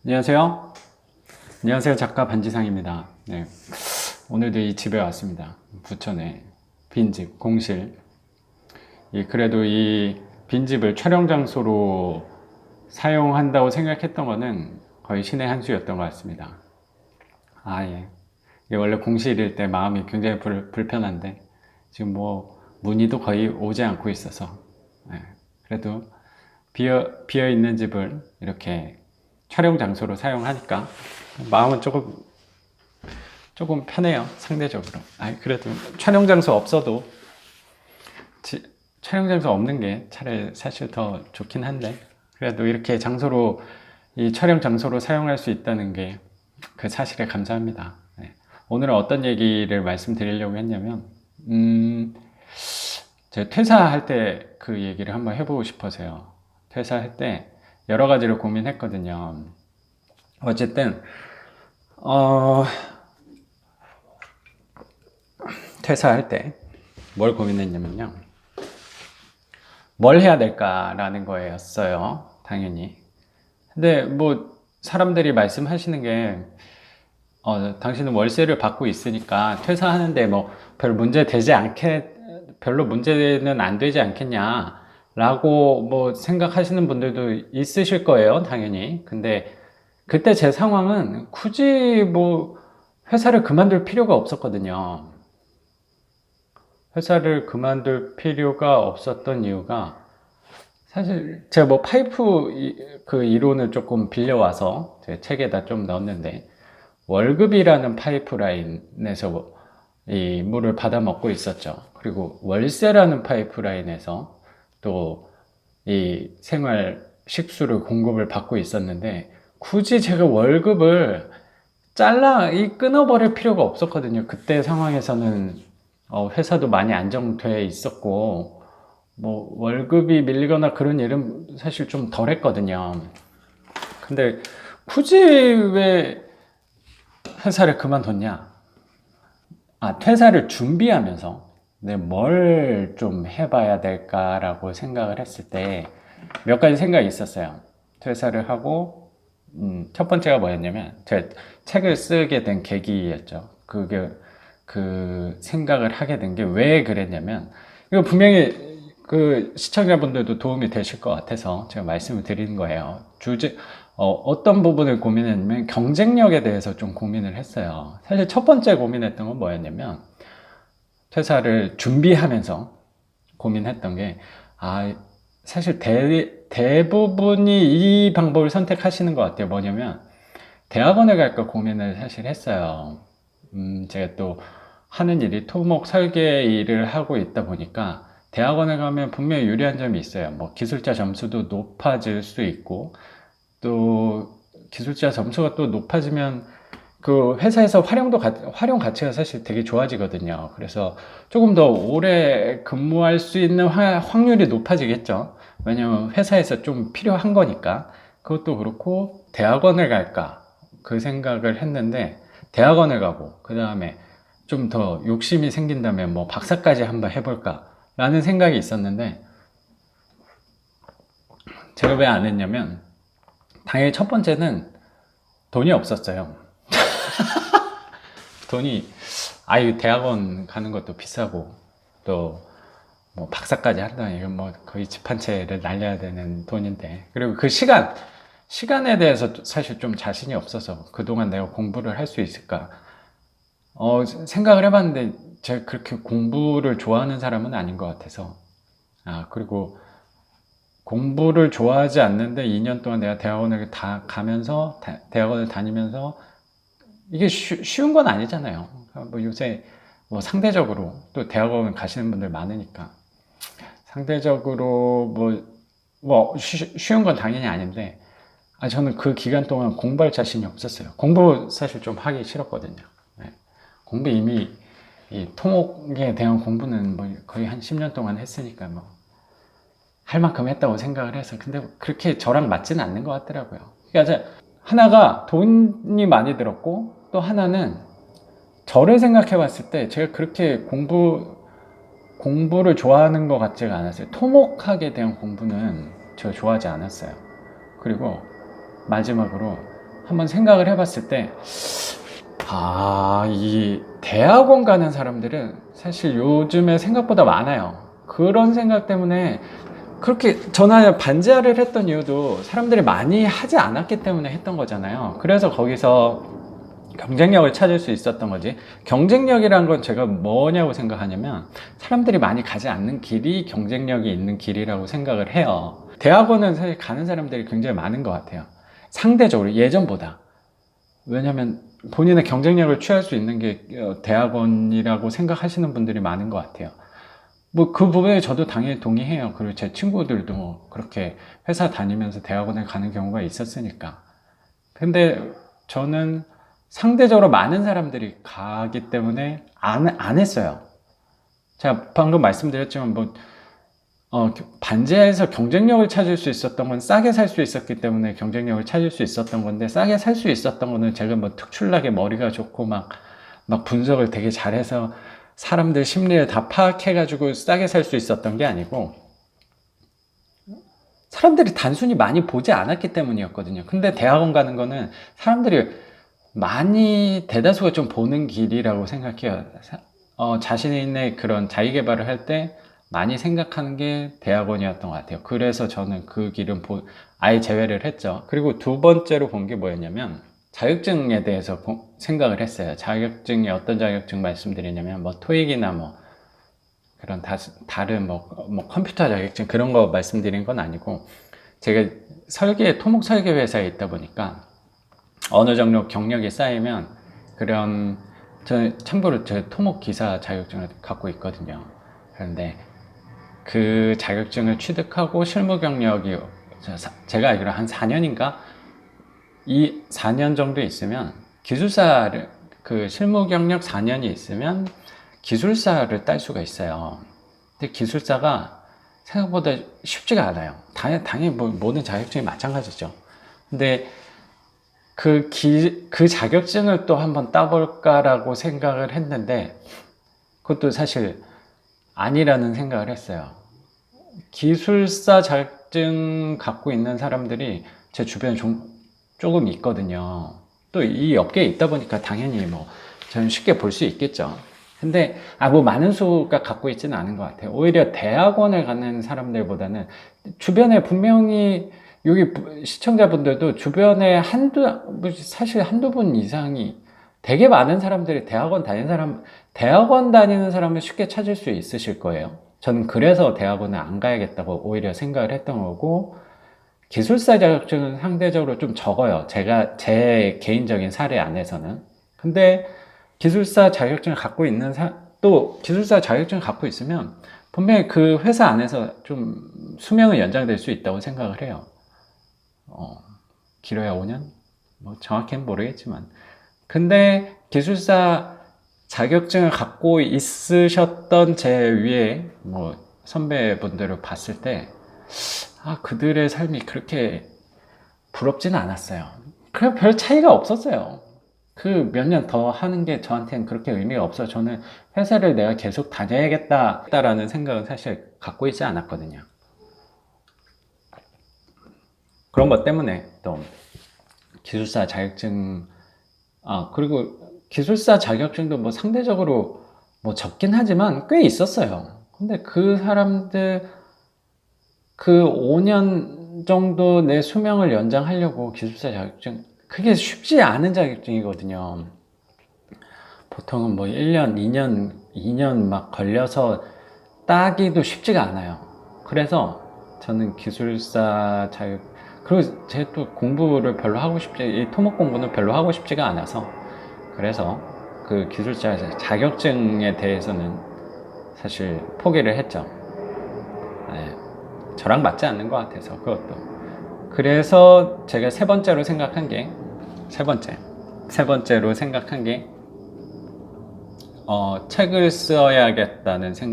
안녕하세요. 안녕하세요. 작가 반지상입니다. 네. 오늘도 이 집에 왔습니다. 부천에 빈집, 공실. 그래도 이 빈집을 촬영 장소로 사용한다고 생각했던 거는 거의 신의 한 수였던 것 같습니다. 예. 이게 원래 공실일 때 마음이 굉장히 불편한데 지금 뭐 문의도 거의 오지 않고 있어서 그래도 비어 있는 집을 이렇게 촬영 장소로 사용하니까 마음은 조금 편해요, 상대적으로. 그래도 촬영 장소 없어도 촬영 장소 없는 게 차라리 사실 더 좋긴 한데, 그래도 이렇게 이 촬영 장소로 사용할 수 있다는 게 그 사실에 감사합니다. 오늘은 어떤 얘기를 말씀드리려고 했냐면, 제가 퇴사할 때 그 얘기를 한번 해보고 싶어서요. 퇴사할 때 여러 가지를 고민했거든요. 어쨌든 퇴사할 때 뭘 고민했냐면요, 뭘 해야 될까라는 거였어요, 당연히. 근데 뭐 사람들이 말씀하시는 게 당신은 월세를 받고 있으니까 퇴사하는데 뭐 별로 문제는 안 되지 않겠냐 라고 뭐 생각하시는 분들도 있으실 거예요, 당연히. 근데 그때 제 상황은 굳이 뭐 회사를 그만둘 필요가 없었거든요. 회사를 그만둘 필요가 없었던 이유가, 사실 제가 뭐 그 이론을 조금 빌려와서 제 책에다 좀 넣었는데, 월급이라는 파이프라인에서 이 물을 받아 먹고 있었죠. 그리고 월세라는 파이프라인에서 또 이 생활 식수를 공급을 받고 있었는데, 굳이 제가 월급을 끊어버릴 필요가 없었거든요. 그때 상황에서는 회사도 많이 안정돼 있었고, 뭐 월급이 밀리거나 그런 일은 사실 좀 덜 했거든요. 근데 굳이 왜 회사를 그만뒀냐? 퇴사를 준비하면서 뭘 좀 해봐야 될까라고 생각을 했을 때 몇 가지 생각이 있었어요. 퇴사를 하고, 첫 번째가 뭐였냐면, 제가 책을 쓰게 된 계기였죠. 그 생각을 하게 된 게 왜 그랬냐면, 이거 분명히 그 시청자분들도 도움이 되실 것 같아서 제가 말씀을 드리는 거예요. 어떤 부분을 고민했냐면 경쟁력에 대해서 좀 고민을 했어요. 사실 첫 번째 고민했던 건 뭐였냐면, 퇴사를 준비하면서 고민했던 게, 사실 대부분이 이 방법을 선택하시는 것 같아요. 뭐냐면, 대학원을 갈까 고민을 사실 했어요. 제가 또 하는 일이 토목 설계 일을 하고 있다 보니까 대학원에 가면 분명히 유리한 점이 있어요. 뭐 기술자 점수도 높아질 수 있고, 또 기술자 점수가 또 높아지면 그 회사에서 활용 가치가 사실 되게 좋아지거든요. 그래서 조금 더 오래 근무할 수 있는 확률이 높아지겠죠. 왜냐면 회사에서 좀 필요한 거니까. 그것도 그렇고, 대학원을 갈까 그 생각을 했는데, 대학원을 가고 그 다음에 좀 더 욕심이 생긴다면 뭐 박사까지 한번 해볼까 라는 생각이 있었는데, 제가 왜 안 했냐면, 당연히 첫 번째는 돈이 없었어요. 돈이, 대학원 가는 것도 비싸고, 또 뭐 박사까지 한다니 이건 뭐 거의 집 한 채를 날려야 되는 돈인데, 그리고 그 시간에 대해서 사실 좀 자신이 없어서 그동안 내가 공부를 할 수 있을까 생각을 해봤는데, 제가 그렇게 공부를 좋아하는 사람은 아닌 것 같아서. 그리고 공부를 좋아하지 않는데 2년 동안 내가 대학원을 대학원을 다니면서 이게 쉬운 건 아니잖아요. 뭐 요새 뭐 상대적으로 또 대학원 가시는 분들 많으니까 상대적으로 쉬운 건 당연히 아닌데, 저는 그 기간 동안 공부할 자신이 없었어요. 공부 사실 좀 하기 싫었거든요. 공부 이미 이 토목에 대한 공부는 뭐 거의 한 10년 동안 했으니까 뭐 할 만큼 했다고 생각을 해서. 근데 그렇게 저랑 맞지는 않는 것 같더라고요. 그러니까 하나가 돈이 많이 들었고, 또 하나는 저를 생각해 봤을 때 제가 그렇게 공부를 좋아하는 것 같지가 않았어요. 토목학에 대한 공부는 제가 좋아하지 않았어요. 그리고 마지막으로 한번 생각을 해봤을 때, 이 대학원 가는 사람들은 사실 요즘에 생각보다 많아요. 그런 생각 때문에 그렇게 전화 반지하를 했던 이유도 사람들이 많이 하지 않았기 때문에 했던 거잖아요. 그래서 거기서 경쟁력을 찾을 수 있었던 거지. 경쟁력이란 건 제가 뭐냐고 생각하냐면 사람들이 많이 가지 않는 길이 경쟁력이 있는 길이라고 생각을 해요. 대학원은 사실 가는 사람들이 굉장히 많은 것 같아요. 상대적으로 예전보다. 왜냐면 본인의 경쟁력을 취할 수 있는 게 대학원이라고 생각하시는 분들이 많은 것 같아요. 뭐 그 부분에 저도 당연히 동의해요. 그리고 제 친구들도 그렇게 회사 다니면서 대학원에 가는 경우가 있었으니까. 근데 저는 상대적으로 많은 사람들이 가기 때문에 안 했어요. 제가 방금 말씀드렸지만 반지하에서 경쟁력을 찾을 수 있었던 건 싸게 살 수 있었기 때문에 경쟁력을 찾을 수 있었던 건데, 싸게 살 수 있었던 거는 제가 특출나게 머리가 좋고 막 분석을 되게 잘해서 사람들 심리를 다 파악해가지고 싸게 살 수 있었던 게 아니고, 사람들이 단순히 많이 보지 않았기 때문이었거든요. 근데 대학원 가는 거는 사람들이 많이, 대다수가 좀 보는 길이라고 생각해요. 자신의 그런 자기 개발을 할 때 많이 생각하는 게 대학원이었던 것 같아요. 그래서 저는 그 길은 아예 제외를 했죠. 그리고 두 번째로 본 게 뭐였냐면, 자격증에 대해서 생각을 했어요. 자격증이 어떤 자격증 말씀드리냐면, 토익이나 그런 다른 컴퓨터 자격증 그런 거 말씀드린 건 아니고, 제가 토목 설계 회사에 있다 보니까 어느 정도 경력이 쌓이면 참고로 저 토목 기사 자격증을 갖고 있거든요. 그런데 그 자격증을 취득하고 실무 경력이 제가 알기로 한 4년인가? 4년 정도 있으면 기술사를, 그 실무 경력 4년이 있으면 기술사를 딸 수가 있어요. 근데 기술사가 생각보다 쉽지가 않아요. 당연히 모든 자격증이 마찬가지죠. 근데 그 자격증을 또 한번 따볼까라고 생각을 했는데, 그것도 사실 아니라는 생각을 했어요. 기술사 자격증 갖고 있는 사람들이 제 주변에 조금 있거든요. 또 이 업계에 있다 보니까 당연히 저는 쉽게 볼 수 있겠죠. 근데 많은 수가 갖고 있지는 않은 것 같아요. 오히려 대학원을 가는 사람들보다는 주변에 분명히, 여기 시청자분들도 주변에 사실 한두 분 이상이, 되게 많은 사람들이 대학원 다니는 사람을 쉽게 찾을 수 있으실 거예요. 저는 그래서 대학원을 안 가야겠다고 오히려 생각을 했던 거고, 기술사 자격증은 상대적으로 좀 적어요. 제 개인적인 사례 안에서는. 근데 기술사 자격증을 갖고 있으면 분명히 그 회사 안에서 좀 수명은 연장될 수 있다고 생각을 해요. 길어야 5년? 정확히는 모르겠지만. 근데 기술사 자격증을 갖고 있으셨던 제 위에 선배분들을 봤을 때, 그들의 삶이 그렇게 부럽지는 않았어요. 그냥 별 차이가 없었어요. 그 몇 년 더 하는 게 저한테는 그렇게 의미가 없어요. 저는 회사를 내가 계속 다녀야겠다라는 생각은 사실 갖고 있지 않았거든요. 그런 것 때문에 또 기술사 자격증, 그리고 기술사 자격증도 상대적으로 적긴 하지만 꽤 있었어요. 근데 그 사람들, 그 5년 정도 내 수명을 연장하려고 기술사 자격증, 그게 쉽지 않은 자격증이거든요. 보통은 1년, 2년 걸려서 따기도 쉽지가 않아요. 그래서 저는 기술사 그리고 제가 또 공부를 별로 이 토목 공부는 별로 하고 싶지가 않아서, 그래서 그 기술사 자격증에 대해서는 사실 포기를 했죠. 네, 저랑 맞지 않는 것 같아서 그것도. 그래서 제가 세 번째로 생각한 게 책을 써야겠다는 생각.